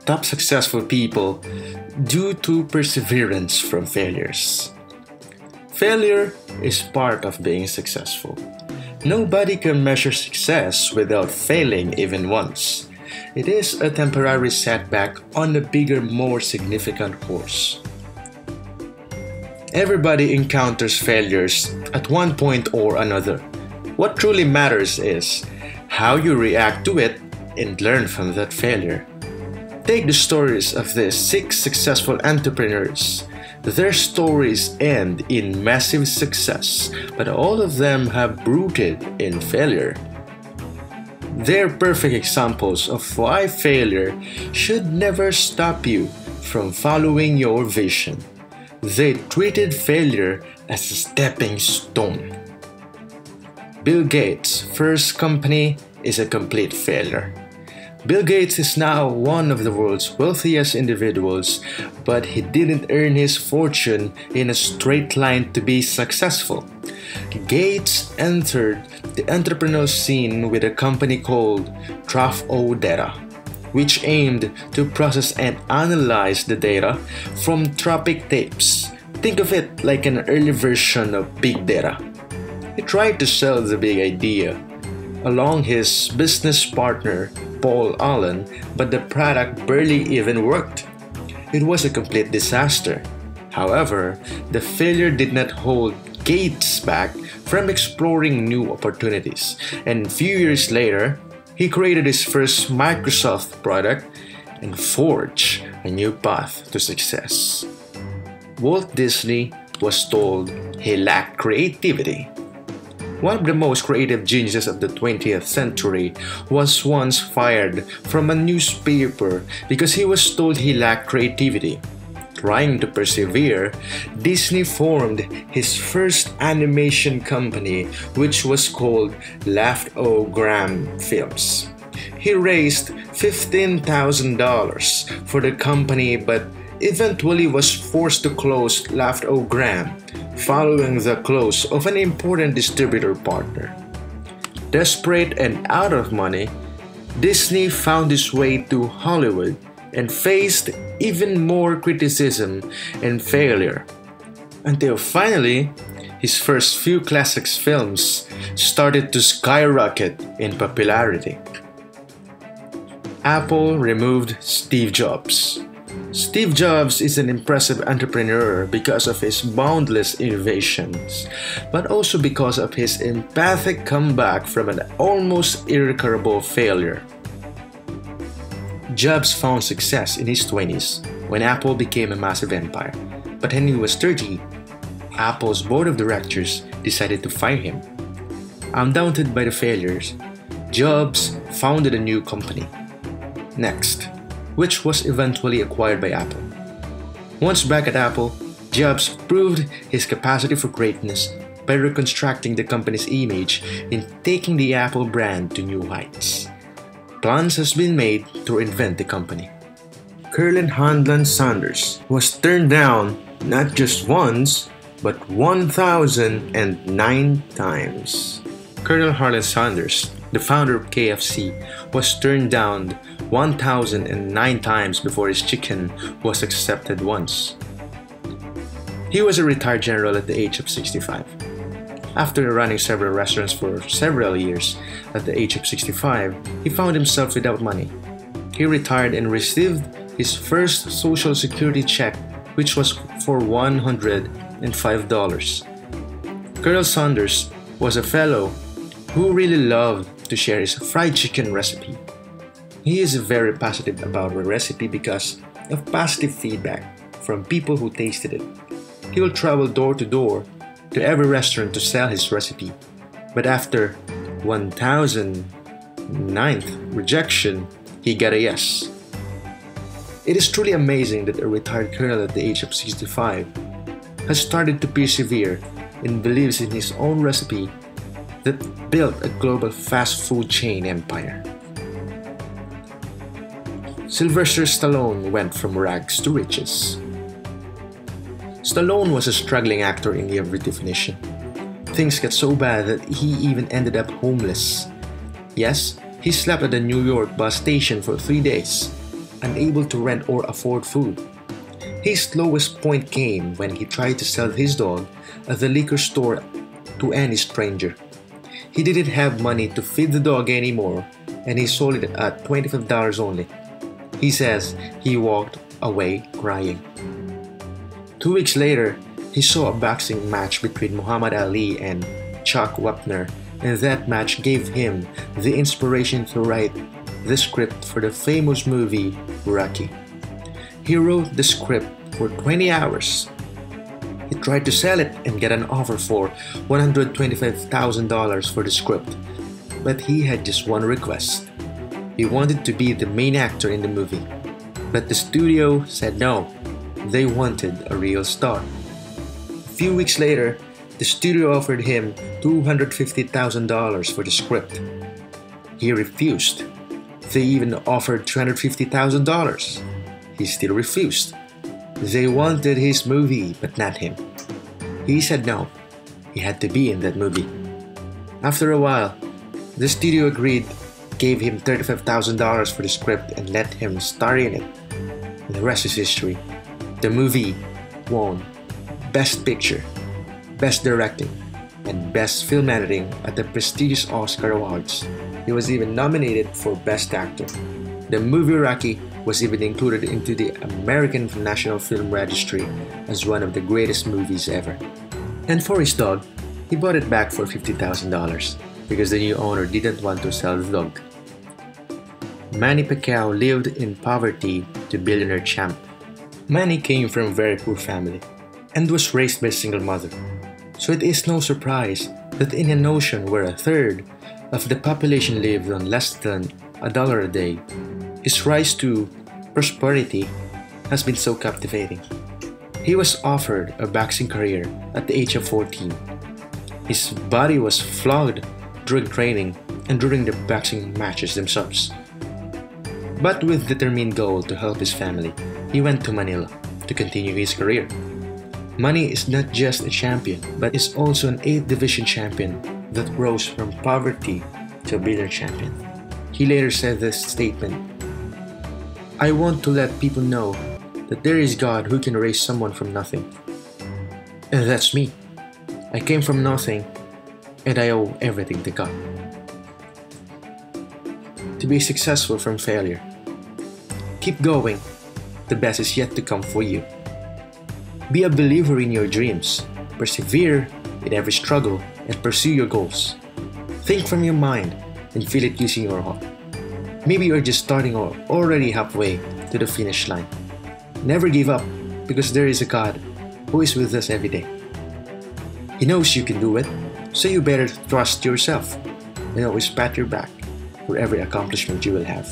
Top successful people due to perseverance from failures. Failure is part of being successful. Nobody can measure success without failing even once. It is a temporary setback on a bigger, more significant course. Everybody encounters failures at one point or another. What truly matters is how you react to it and learn from that failure. Take the stories of these 6 successful entrepreneurs. Their stories end in massive success, but all of them have rooted in failure. They're perfect examples of why failure should never stop you from following your vision. They treated failure as a stepping stone. Bill Gates' first company is a complete failure. Bill Gates is now one of the world's wealthiest individuals, but he didn't earn his fortune in a straight line to be successful. Gates entered the entrepreneurial scene with a company called Data, which aimed to process and analyze the data from traffic tapes. Think of it like an early version of big data. He tried to sell the big idea along his business partner Paul Allen, but the product barely even worked. It was a complete disaster. However, the failure did not hold Gates back from exploring new opportunities, and a few years later, he created his first Microsoft product and forged a new path to success. Walt Disney was told he lacked creativity. One of the most creative geniuses of the 20th century was once fired from a newspaper because he was told he lacked creativity. Trying to persevere, Disney formed his first animation company, which was called Leftogram Films. He raised $15,000 for the company but eventually was forced to close Leftogram following the close of an important distributor partner. Desperate and out of money, Disney found his way to Hollywood and faced even more criticism and failure, until finally, his first few classics films started to skyrocket in popularity. Apple removed Steve Jobs. Steve Jobs is an impressive entrepreneur because of his boundless innovations, but also because of his empathic comeback from an almost irreparable failure. Jobs found success in his 20s when Apple became a massive empire, but when he was 30, Apple's board of directors decided to fire him. Undaunted by the failures, Jobs founded a new company, Next, which was eventually acquired by Apple. Once back at Apple, Jobs proved his capacity for greatness by reconstructing the company's image and taking the Apple brand to new heights. Plans has been made to reinvent the company. Colonel Harlan Sanders was turned down not just once, but 1,009 times. Colonel Harlan Sanders, the founder of KFC, was turned down 1,009 times before his chicken was accepted once. He was a retired general at the age of 65. After running several restaurants for several years, at the age of 65, he found himself without money. He retired and received his first Social Security check, which was for $105. Colonel Sanders was a fellow who really loved to share his fried chicken recipe. He is very positive about the recipe because of positive feedback from people who tasted it. He will travel door to door to every restaurant to sell his recipe, but after 1,009th rejection, he got a yes. It is truly amazing that a retired colonel at the age of 65 has started to persevere and believes in his own recipe that built a global fast food chain empire. Sylvester Stallone went from rags to riches. Stallone was a struggling actor in every definition. Things got so bad that he even ended up homeless. Yes, He slept at the New York bus station for 3 days, unable to rent or afford food. His lowest point came when he tried to sell his dog at the liquor store to any stranger. He didn't have money to feed the dog anymore, and he sold it at $25 only. He says he walked away crying. 2 weeks later, he saw a boxing match between Muhammad Ali and Chuck Wepner, and that match gave him the inspiration to write the script for the famous movie Rocky. He wrote the script for 20 hours. He tried to sell it and get an offer for $125,000 for the script, but he had just one request. He wanted to be the main actor in the movie, but the studio said no. They wanted a real star. A few weeks later, the studio offered him $250,000 for the script. He refused. They even offered $350,000. He still refused. They wanted his movie, but not him. He said no. He had to be in that movie. After a while, the studio agreed, gave him $35,000 for the script, and let him star in it. The rest is history. The movie won Best Picture, Best Directing, and Best Film Editing at the prestigious Oscar Awards. He was even nominated for Best Actor. The movie Rocky was even included into the American National Film Registry as one of the greatest movies ever. And for his dog, he bought it back for $50,000 because the new owner didn't want to sell the dog. Manny Pacquiao lived in poverty to billionaire champ. Manny came from a very poor family and was raised by a single mother. So it is no surprise that in an ocean where a third of the population lived on less than $1 a day, his rise to prosperity has been so captivating. He was offered a boxing career at the age of 14. His body was flogged during training and during the boxing matches themselves. But with determined goal to help his family, he went to Manila to continue his career. Manny is not just a champion, but is also an 8th division champion that rose from poverty to a billionaire champion. He later said this statement, "I want to let people know that there is God who can raise someone from nothing. And that's me. I came from nothing, and I owe everything to God." To be successful from failure. Keep going. The best is yet to come for you. Be a believer in your dreams. Persevere in every struggle and pursue your goals. Think from your mind and feel it using your heart. Maybe you're just starting or already halfway to the finish line. Never give up because there is a God who is with us every day. He knows you can do it, so you better trust yourself and always pat your back for every accomplishment you will have.